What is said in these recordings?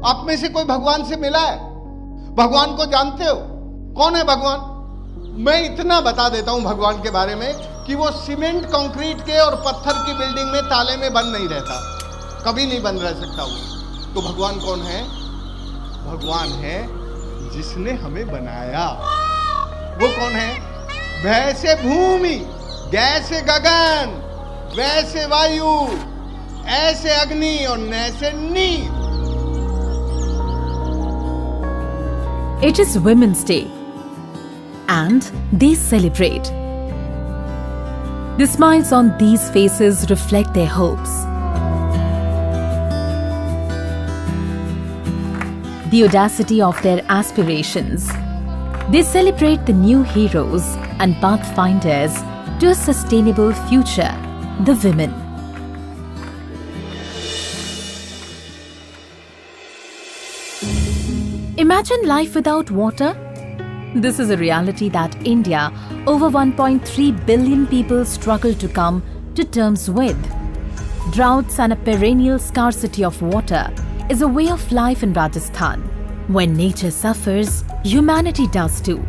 आप में से कोई भगवान से मिला है? भगवान को जानते हो? कौन है भगवान? मैं इतना बता देता हूं भगवान के बारे में कि वो सीमेंट कंक्रीट के और पत्थर की बिल्डिंग में ताले में बंद नहीं रहता, कभी नहीं बंद रह सकता वो। तो भगवान कौन है? भगवान है जिसने हमें बनाया। वो कौन है? वैसे भूमि, जैसे गगन, वैसे वायु, ऐसे अग्नि और नैसे नीर। It is Women's Day and they celebrate. The smiles on these faces reflect their hopes. The audacity of their aspirations. They celebrate the new heroes and pathfinders to a sustainable future, the women. Imagine life without water. This is a reality that India, over 1.3 billion people, struggle to come to terms with. Droughts and a perennial scarcity of water is a way of life in Rajasthan. When nature suffers, humanity does too.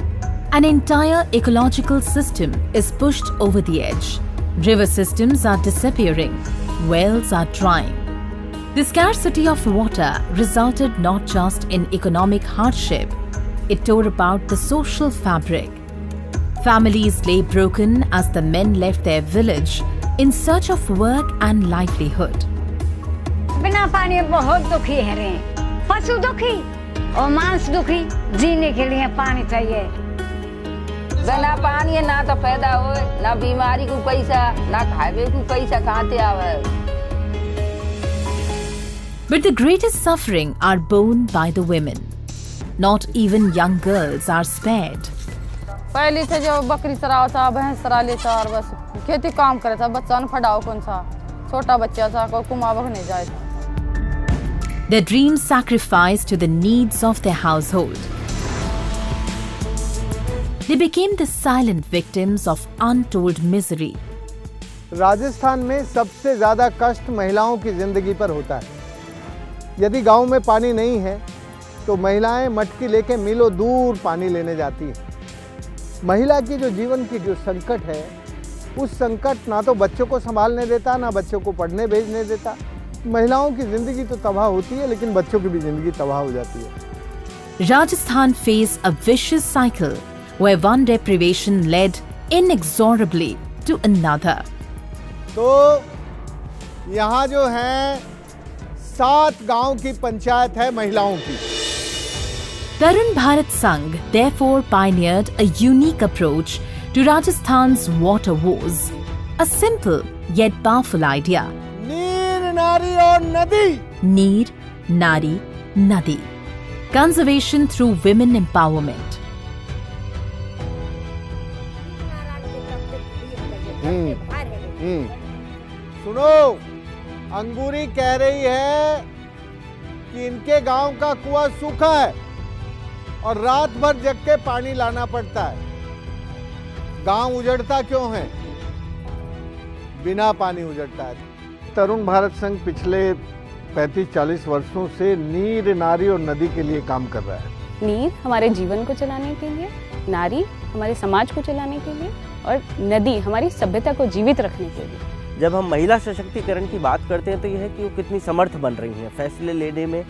An entire ecological system is pushed over the edge. River systems are disappearing. Wells are drying. The scarcity of water resulted not just in economic hardship, it tore apart the social fabric. Families lay broken as the men left their village in search of work and livelihood. बिना पानी बहुत दुखी है रे, पशु दुखी और मांस दुखी। जीने के लिए पानी चाहिए। बिना पानी ना तो पैदा हो, ना बीमारी को पैसा, ना खावे को पैसा कहाँ से आवे। But the greatest suffering are borne by the women. Not even young girls are spared. पहले से जो बकरी चरावा था, भैंस चरा ले था और बस खेती काम करे था, बच्चा न फटाओ कौन सा छोटा बच्चा था, कोई कुमावक नहीं जाए था। Their dreams sacrificed to the needs of their household. They became the silent victims of untold misery. Rajasthan में सबसे ज़्यादा कष्ट महिलाओं की ज़िंदगी पर होता है। यदि गांव में पानी नहीं है तो महिलाएं मटकी लेके मीलों दूर पानी लेने जाती हैं। महिला की जो जीवन की जो संकट है, उस संकट ना तो बच्चों को संभालने देता, ना बच्चों को पढ़ने भेजने देता। महिलाओं की ज़िंदगी तो तबाह होती है, लेकिन बच्चों की भी ज़िंदगी तबाह हो जाती है। Rajasthan faced a vicious cycle where one deprivation led inexorably to another. तो यहाँ जो है 7 गांव की पंचायत है महिलाओं की। Tarun Bharat Sangh therefore pioneered a unique approach to Rajasthan's water woes. A simple yet powerful idea. नीर नारी और नदी। Neer, Nari, Nadi. Conservation through women empowerment. सुनो, अंगूरी कह रही है कि इनके गांव का कुआं सूखा है और रात भर जग के पानी लाना पड़ता है। गांव उजड़ता क्यों है? बिना पानी उजड़ता है। तरुण भारत संघ पिछले 35-40 वर्षों से नीर, नारी और नदी के लिए काम कर रहा है। नीर हमारे जीवन को चलाने के लिए, नारी हमारे समाज को चलाने के लिए और नदी हमारी सभ्यता को जीवित रखने के लिए। जब हम महिला सशक्तिकरण की बात करते हैं तो यह है कि वो कितनी समर्थ बन रही हैं फैसले लेने में,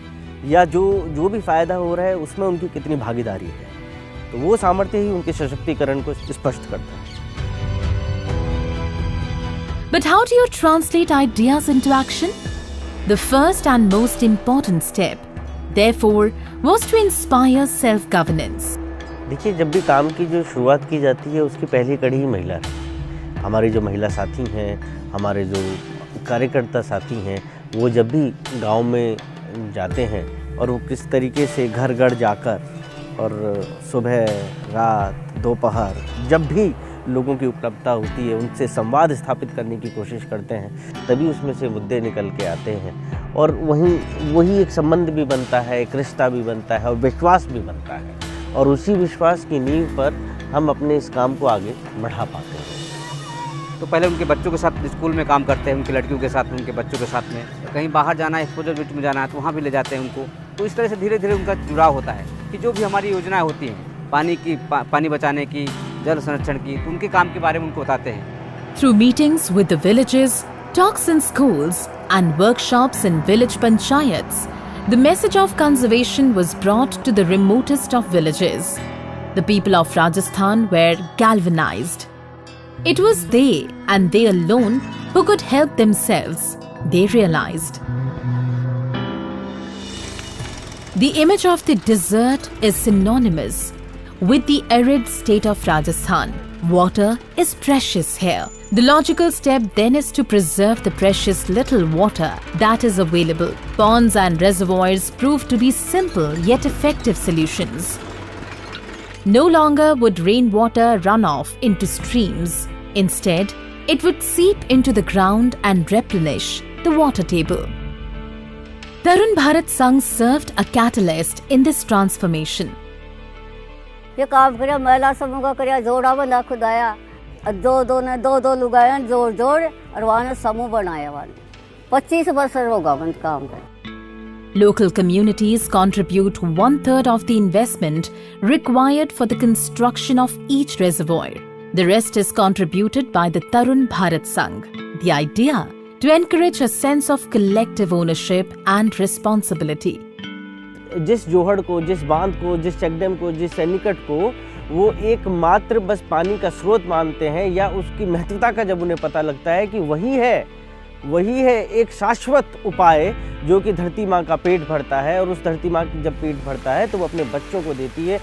या जो भी फायदा हो रहा है उसमें उनकी कितनी भागीदारी है। तो वो सामर्थ्य ही उनके सशक्तिकरण को स्पष्ट करता है। But how do you translate ideas into action? The first and most important step, therefore, was to inspire self-governance. देखिए, जब भी काम की जो शुरुआत की जाती है उसकी पहली कड़ी ही महिला है। हमारे जो महिला साथी हैं, हमारे जो कार्यकर्ता साथी हैं, वो जब भी गांव में जाते हैं और वो किस तरीके से घर घर जाकर और सुबह, रात, दोपहर जब भी लोगों की उपलब्धता होती है उनसे संवाद स्थापित करने की कोशिश करते हैं, तभी उसमें से मुद्दे निकल के आते हैं और वही एक संबंध भी बनता है, एक रिश्ता भी बनता है और विश्वास भी बनता है। और उसी विश्वास की नींव पर हम अपने इस काम को आगे बढ़ा पाते हैं। तो पहले उनके बच्चों के साथ स्कूल में काम करते हैं, उनकी लड़कियों के साथ, उनके बच्चों के साथ में। कहीं बाहर जाना है, एक्सपोजर मीट में जाना है तो वहाँ भी ले जाते हैं उनको। तो इस तरह से धीरे धीरे उनका जुड़ाव होता है कि जो भी हमारी योजनाएं होती हैं पानी की, पानी बचाने की, जल संरक्षण की, तो उनके काम के बारे में उनको बताते हैं। Through meetings with the villages, talks in schools and workshops in village panchayats, the message of conservation was brought to the remotest of villages. The people of Rajasthan were galvanized. It was they and they alone who could help themselves, they realized. The image of the desert is synonymous with the arid state of Rajasthan. Water is precious here. The logical step then is to preserve the precious little water that is available. Ponds and reservoirs prove to be simple yet effective solutions. No longer would rainwater run off into streams. Instead, it would seep into the ground and replenish the water table. Tarun Bharat Sangh served a catalyst in this transformation. ये काम करे महिला समूह का करे जोड़ा बंदा खुदाया दो लुगाया जोड़ और वहाँ ने समूह बनाया वाले 25 वर्ष होगा बंद काम कर। Local communities contribute 1/3 of the investment required for the construction of each reservoir. The rest is contributed by the Tarun Bharat Sangh. The idea to encourage a sense of collective ownership and responsibility. जिस जोहड़ को, जिस बांध को, जिस check dam को, जिस सैनिकट को वो एकमात्र बस पानी का स्रोत मानते हैं या उसकी महत्वता का जब उन्हें पता लगता है कि वही है एक शाश्वत उपाय जो कि धरती माँ का पेट भरता है, और उस धरती माँ की जब पेट भरता है तो वो अपने बच्चों को देती है।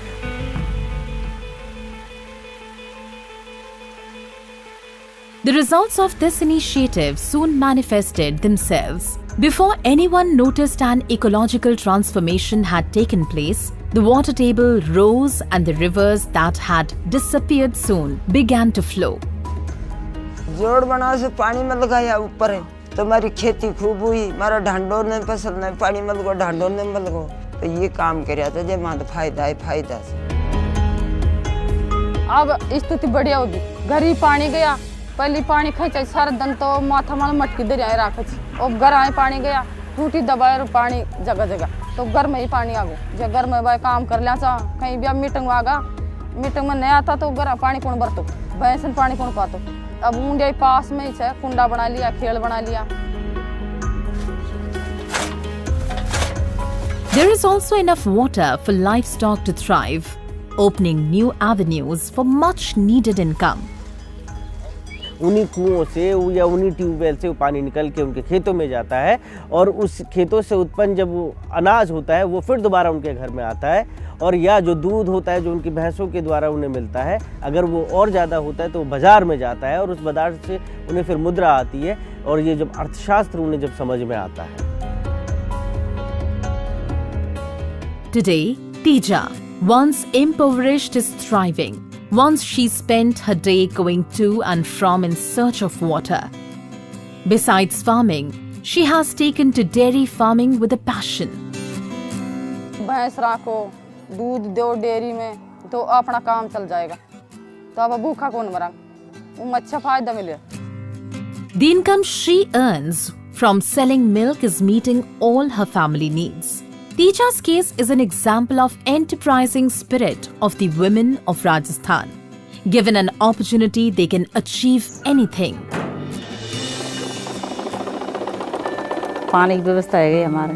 The results of this initiative soon manifested themselves. Before anyone noticed an ecological transformation had taken place, the water table rose and the rivers that had disappeared soon began to flow. जोड़ बना से पानी में लगाया ऊपर है तो हमारी खेती खूब हुई, हमारा ढांडोर ने फसल में पानी में लगो, ढांडोर ने में लगो, तो ये काम कराया था जब मां फायदा से। अब स्थिति बढ़िया होगी, घर ही पानी गया, पहले पानी खींचा सारा दिन तो माथा माल मटकी दे रहा राख, और घर आए पानी गया, टूटी दबाए और पानी जगह जगह, तो घर में ही पानी आ गो। जब घर में भाई काम कर लिया सा, कहीं भी अब मीटिंग में आगा, मीटिंग में नहीं आता तो घर पानी कौन भरतो, भैंसन पानी कौन पातो। अब ऊंडे पास में ही है, कुंडा बना लिया, खेल बना लिया। There is also enough water for livestock to thrive, opening new avenues for much needed income. उन्हीं कुओं से या उन्हीं ट्यूबवेल से वो पानी निकल के उनके खेतों में जाता है, और उस खेतों से उत्पन्न जब वो अनाज होता है वो फिर दोबारा उनके घर में आता है, और या जो दूध होता है जो उनकी भैंसों के द्वारा उन्हें मिलता है, अगर वो और ज़्यादा होता है तो वो बाज़ार में जाता है, और उस बाज़ार से उन्हें फिर मुद्रा आती है, और ये जब अर्थशास्त्र उन्हें जब समझ में आता है। Today, Tija, once impoverished, is thriving. Once she spent her day going to and from in search of water. Besides farming, she has taken to dairy farming with a passion. भैंस राखो, दूध दो डेयरी में तो अपना काम चल जाएगा, तो अब भूखा कौन मरा, वो अच्छा फायदा मिले। The income she earns from selling milk is meeting all her family needs. Tija's case is an example of enterprising spirit of the women of Rajasthan. Given an opportunity, they can achieve anything. पानी की व्यवस्था है हमारे,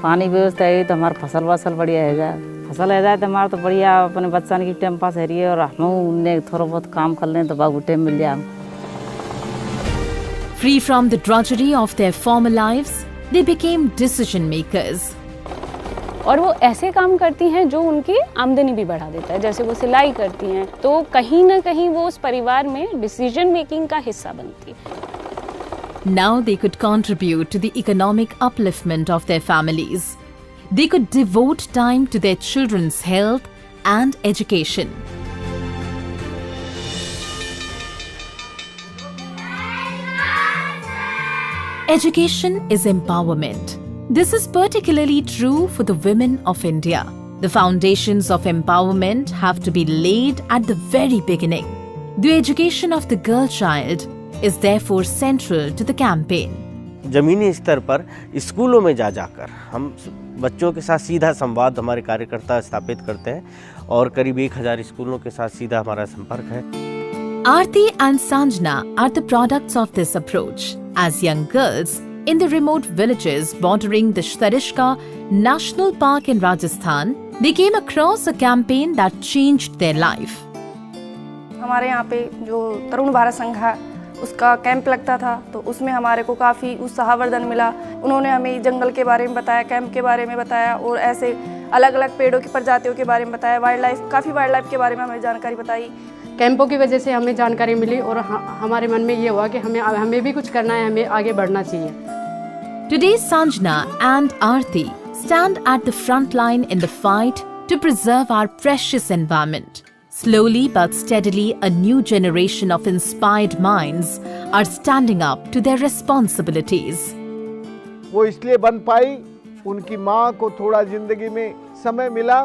पानी की व्यवस्था है तो हमारा फसल बढ़िया है जाए, फसल है जाए तो हमारा तो बढ़िया अपने बच्चों की टाइम पास है रही है, और हम उन्हें थोड़ा बहुत काम कर लें तो बाबू टाइम मिल जाए। Free from the drudgery of their former lives, they became decision makers. और वो ऐसे काम करती हैं जो उनकी आमदनी भी बढ़ा देता है, जैसे वो सिलाई करती हैं, तो कहीं ना कहीं वो उस परिवार में डिसीजन मेकिंग का हिस्सा बनती है। Now they could contribute to the economic upliftment of their families. They could devote time to their children's health and education. Education is empowerment. This is particularly true for the women of India. The foundations of empowerment have to be laid at the very beginning. The education of the girl child is therefore central to the campaign. ज़मीनी स्तर पर स्कूलों में जा जाकर हम बच्चों के साथ सीधा संवाद हमारे कार्यकर्ता स्थापित करते हैं और करीब 1000 स्कूलों के साथ सीधा हमारा संपर्क है। Aarti and Sanjana are the products of this approach, as young girls in the remote villages bordering the Sarishka National Park in Rajasthan, they came across a campaign that changed their life. हमारे यहाँ पे जो तरुण भारत संघ है उसका camp लगता था, तो उसमें हमारे को काफ़ी उत्साहवर्धन मिला। उन्होंने हमें जंगल के बारे में बताया, कैंप के बारे में बताया और ऐसे अलग अलग पेड़ों की प्रजातियों के बारे में बताया, काफ़ी वाइल्ड लाइफ के बारे में हमें जानकारी बताई। कैंपों की वजह से हमें जानकारी मिली और हमारे मन में ये हुआ कि हमें भी कुछ करना है, हमें आगे बढ़ना चाहिए। Today, Sanjana and Aarti stand at the front line in the fight to preserve our precious environment. Slowly but steadily, a new generation of inspired minds are standing up to their responsibilities. वो इसलिए बन पाई, उनकी माँ को थोड़ा जिंदगी में समय मिला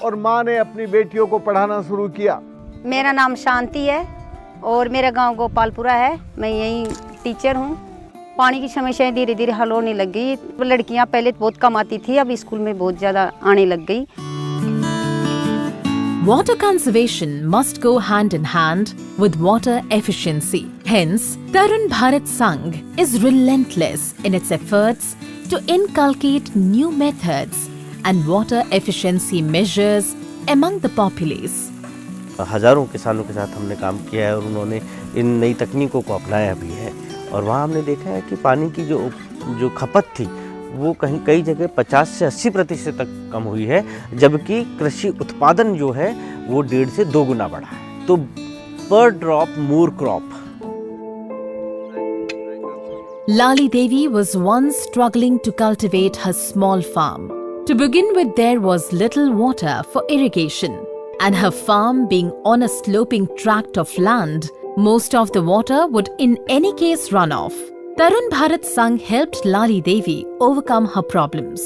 और माँ ने अपनी बेटियों को पढ़ाना शुरू किया। मेरा नाम शांति है और मेरा गांव गोपालपुरा है। मैं यहीं टीचर हूँ। पानी की समस्या धीरे धीरे हल होने लग गई। लड़कियाँ पहले बहुत कम आती थी, अब स्कूल में बहुत ज़्यादा आने लग गई। Water conservation must go hand in hand with water efficiency. Hence, Tarun Bharat Sangh is relentless in its efforts to inculcate new methods and water efficiency measures among the populace. हजारों किसानों के साथ हमने काम किया है और उन्होंने इन नई तकनीकों को अपनाया भी है और वहाँ हमने देखा है कि पानी की जो खपत थी वो कई जगह 50 से 80% तक कम हुई है, जबकि कृषि उत्पादन जो है वो 1.5 से 2 गुना बढ़ा है। तो पर drop more crop. Lali Devi was once struggling to cultivate her small farm. To begin with, there was little water for irrigation, and her farm being on a sloping tract of land, most of the water would in any case run off. Tarun Bharat Sangh helped Lali Devi overcome her problems.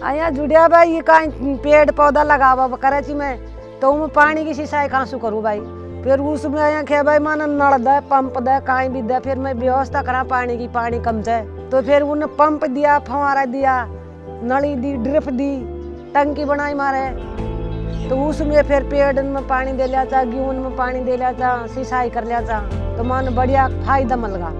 आया जुड़िया भाई, ये कहीं पेड़ पौधा लगावा कराची में, तो मैं पानी की सिंचाई कहाँ से करूँ भाई। फिर उसमें आया क्या भाई, माना नल दे पंप दे कहीं भी दे, फिर मैं व्यवस्था करा पानी की, पानी कम जाए तो फिर उन्हें पंप दिया, फंवारा दिया, नली दी, ड्रिप दी, टंकी बनाई मारे, तो उसमें फिर पेड़ में पानी दे लिया था, गेहूं में पानी दे लिया था, सिंचाई कर लिया था, तो मान बढ़िया फायदा मिल गया।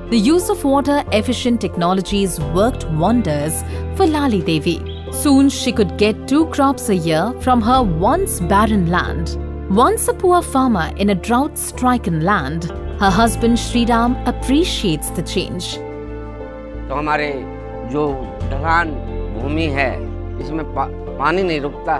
The use of water-efficient technologies worked wonders for Lali Devi. Soon she could get 2 crops a year from her once barren land. Once a poor farmer in a drought-stricken land, her husband Shriram appreciates the change. तो हमारे जो ढलान भूमि है, इसमें पानी नहीं रुकता,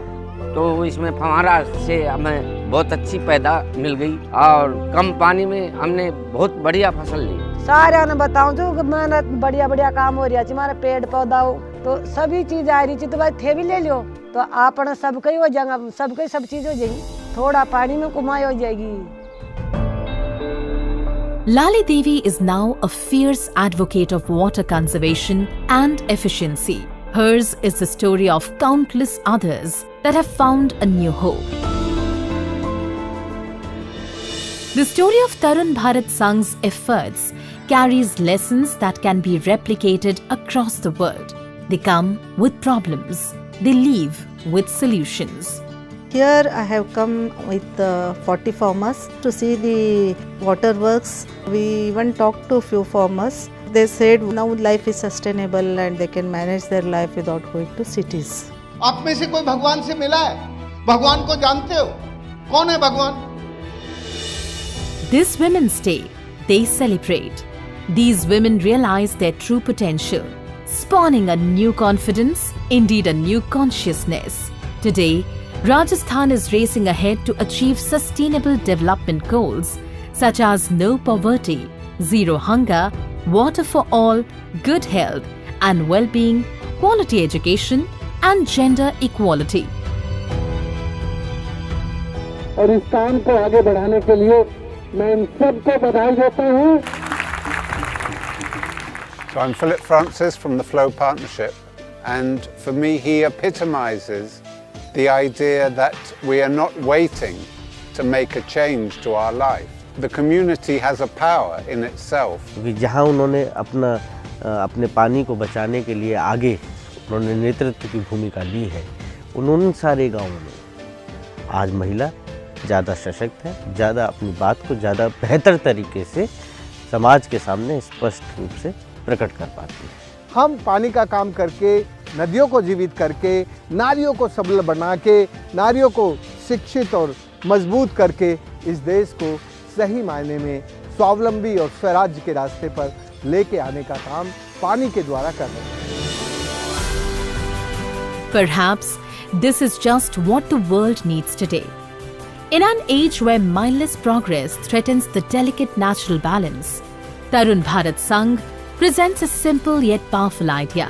तो इसमें फव्वारा से हमें बहुत अच्छी पैदा मिल गई और कम पानी में हमने बहुत बढ़िया फसल ली। सारे ने बताऊं जो मेहनत बढ़िया बढ़िया काम हो रहा है, हमारे पेड़ पौधा हो तो सभी चीज आ रही थी, तो भाई थे भी ले लो तो आपने सबके हो जाएगा, सबके सब चीज हो जाएगी, थोड़ा पानी में कमाई हो जाएगी। Lali Devi is now a fierce advocate of water conservation and efficiency. Hers is the story of countless others that have found a new hope. The story of Tarun Bharat Sangh's efforts carries lessons that can be replicated across the world. They come with problems. They leave with solutions. Here I have come with 40 farmers to see the waterworks. We even talked to few farmers. They said now life is sustainable and they can manage their life without going to cities. आप में से कोई भगवान से मिला है? भगवान को जानते हो? कौन है भगवान? These women stay. They celebrate. These women realize their true potential, spawning a new confidence, indeed a new consciousness. Today, Rajasthan is racing ahead to achieve sustainable development goals such as no poverty, zero hunger, water for all, good health and well-being, quality education and gender equality. और इस काम को आगे बढ़ाने के लिए मैं इन सबको बधाई देता हूँ। So I'm Philip Francis from the Flow Partnership, and for me he epitomizes the idea that we are not waiting to make a change to our life. the community has a power in itself. क्योंकि जहाँ उन्होंने अपने पानी को बचाने के लिए आगे उन्होंने नेतृत्व की भूमिका ली है, उन सारे गाँवों में आज महिला ज़्यादा सशक्त है, ज़्यादा अपनी बात को ज़्यादा बेहतर तरीके से समाज के सामने स्पष्ट रूप से प्रकट कर पाती है। हम पानी का काम करके, नदियों को जीवित करके, नारियों को सबल बना के, नारियों को शिक्षित और मजबूत करके इस देश को सही मायने में स्वावलंबी और स्वराज्य के रास्ते पर लेके आने का काम पानी के द्वारा कर रहे हैं। Perhaps this is just what the world needs today. In an age where mindless progress threatens the delicate natural balance, Tarun Bharat Sangh presents a simple yet powerful idea.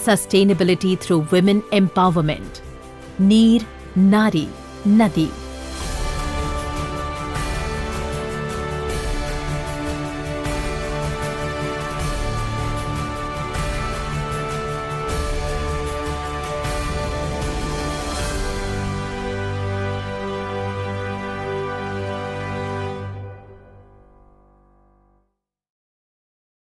Sustainability through women empowerment. Neer, Nari, Nadi.